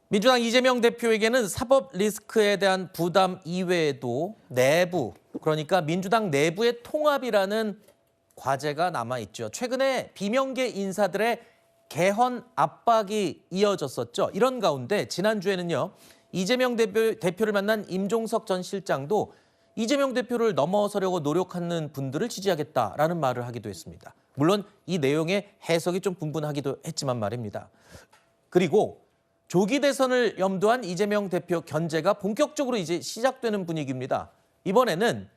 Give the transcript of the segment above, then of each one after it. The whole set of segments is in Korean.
민주당 이재명 대표에게는 사법 리스크에 대한 부담 이외에도 내부, 그러니까 민주당 내부의 통합이라는 과제가 남아있죠. 최근에 비명계 인사들의 개헌 압박이 이어졌었죠. 이런 가운데 지난주에는요, 이재명 대표를 만난 임종석 전 실장도 이재명 대표를 넘어서려고 노력하는 분들을 지지하겠다라는 말을 하기도 했습니다. 물론 이 내용의 해석이 좀 분분하기도 했지만 말입니다. 그리고 조기 대선을 염두한 이재명 대표 견제가 본격적으로 이제 시작되는 분위기입니다. 이번에는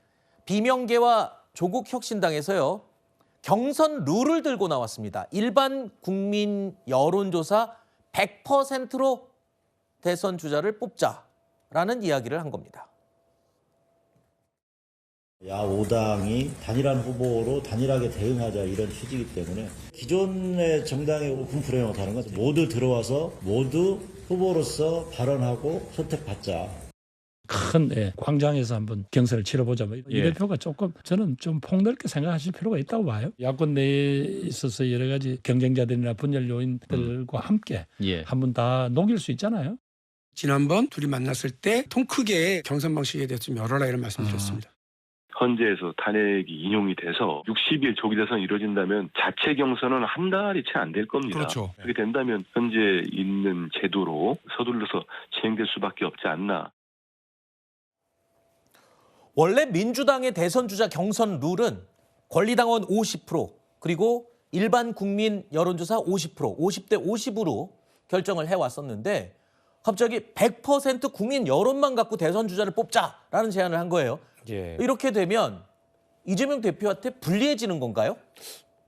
비명계와 조국혁신당에서요, 경선 룰을 들고 나왔습니다. 일반 국민 여론조사 100%로 대선 주자를 뽑자라는 이야기를 한 겁니다. 야5당이 단일한 후보로 단일하게 대응하자 이런 취지이기 때문에 기존의 정당의 오픈 프레임하고 다른 것은 모두 들어와서 모두 후보로서 발언하고 선택받자. 큰 광장에서 한번 경선을 치러보자. 이 대표가 조금 저는 좀 폭넓게 생각하실 필요가 있다고 봐요. 야권 내에 있어서 여러 가지 경쟁자들이나 분열 요인들과 함께 한번 다 녹일 수 있잖아요. 지난번 둘이 만났을 때 통 크게 경선 방식에 대해서 좀 열어라 이런 말씀드렸습니다. 헌재에서 탄핵이 인용이 돼서 60일 조기 대선이 이루어진다면 자체 경선은 한 달이 채 안 될 겁니다. 그렇죠. 그렇게 된다면 현재 있는 제도로 서둘러서 시행될 수밖에 없지 않나. 원래 민주당의 대선 주자 경선 룰은 권리당원 50% 그리고 일반 국민 여론조사 50%, 50대 50으로 결정을 해왔었는데 갑자기 100% 국민 여론만 갖고 대선 주자를 뽑자라는 제안을 한 거예요. 이렇게 되면 이재명 대표한테 불리해지는 건가요?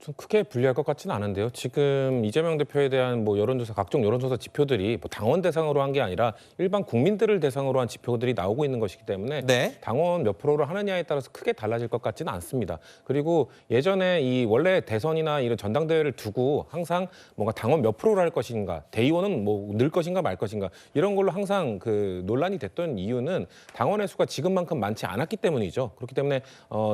좀 크게 불리할 것 같지는 않은데요. 지금 이재명 대표에 대한 여론조사, 각종 여론조사 지표들이 당원 대상으로 한 게 아니라 일반 국민들을 대상으로 한 지표들이 나오고 있는 것이기 때문에 당원 몇 프로를 하느냐에 따라서 크게 달라질 것 같지는 않습니다. 그리고 예전에 이 원래 대선이나 이런 전당대회를 두고 항상 뭔가 당원 몇 프로를 할 것인가, 대의원은 늘 것인가 말 것인가 이런 걸로 항상 그 논란이 됐던 이유는 당원의 수가 지금만큼 많지 않았기 때문이죠. 그렇기 때문에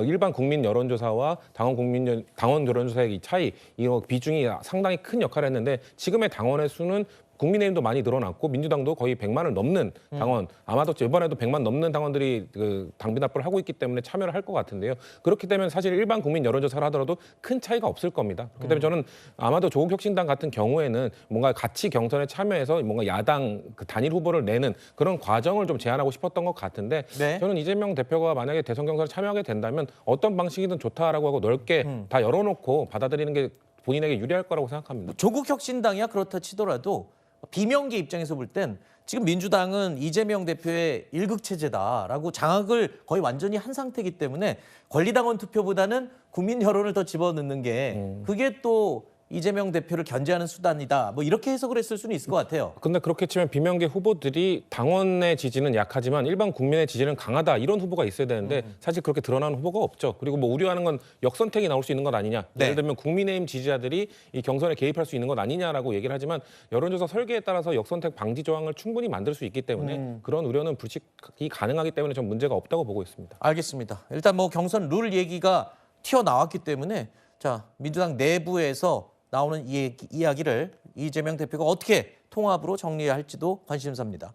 일반 국민 여론조사와 당원 여론조사 이 차이, 이 비중이 상당히 큰 역할을 했는데 지금의 당원의 수는 국민의힘도 많이 늘어났고 민주당도 거의 100만을 넘는 당원, 아마도 이번에도 100만 넘는 당원들이 그 당비 납부를 하고 있기 때문에 참여를 할 것 같은데요. 그렇게 되면 사실 일반 국민 여론조사를 하더라도 큰 차이가 없을 겁니다. 그렇기 때문에 저는 아마도 조국혁신당 같은 경우에는 뭔가 같이 경선에 참여해서 뭔가 야당 그 단일 후보를 내는 그런 과정을 좀 제안하고 싶었던 것 같은데 저는 이재명 대표가 만약에 대선 경선에 참여하게 된다면 어떤 방식이든 좋다라고 하고 넓게 다 열어놓고 받아들이는 게 본인에게 유리할 거라고 생각합니다. 조국혁신당이야 그렇다 치더라도 비명계 입장에서 볼 땐 지금 민주당은 이재명 대표의 일극체제다라고 장악을 거의 완전히 한 상태이기 때문에 권리당원 투표보다는 국민 여론을 더 집어넣는 게 그게 또 이재명 대표를 견제하는 수단이다. 이렇게 해석을 했을 수는 있을 것 같아요. 근데 그렇게 치면 비명계 후보들이 당원의 지지는 약하지만 일반 국민의 지지는 강하다. 이런 후보가 있어야 되는데 사실 그렇게 드러나는 후보가 없죠. 그리고 우려하는 건 역선택이 나올 수 있는 것 아니냐. 예를 들면 국민의힘 지지자들이 이 경선에 개입할 수 있는 것 아니냐라고 얘기를 하지만 여론조사 설계에 따라서 역선택 방지 조항을 충분히 만들 수 있기 때문에 그런 우려는 불식이 가능하기 때문에 전 문제가 없다고 보고 있습니다. 알겠습니다. 일단 경선 룰 얘기가 튀어나왔기 때문에 자, 민주당 내부에서 나오는 이야기를 이재명 대표가 어떻게 통합으로 정리할지도 관심사입니다.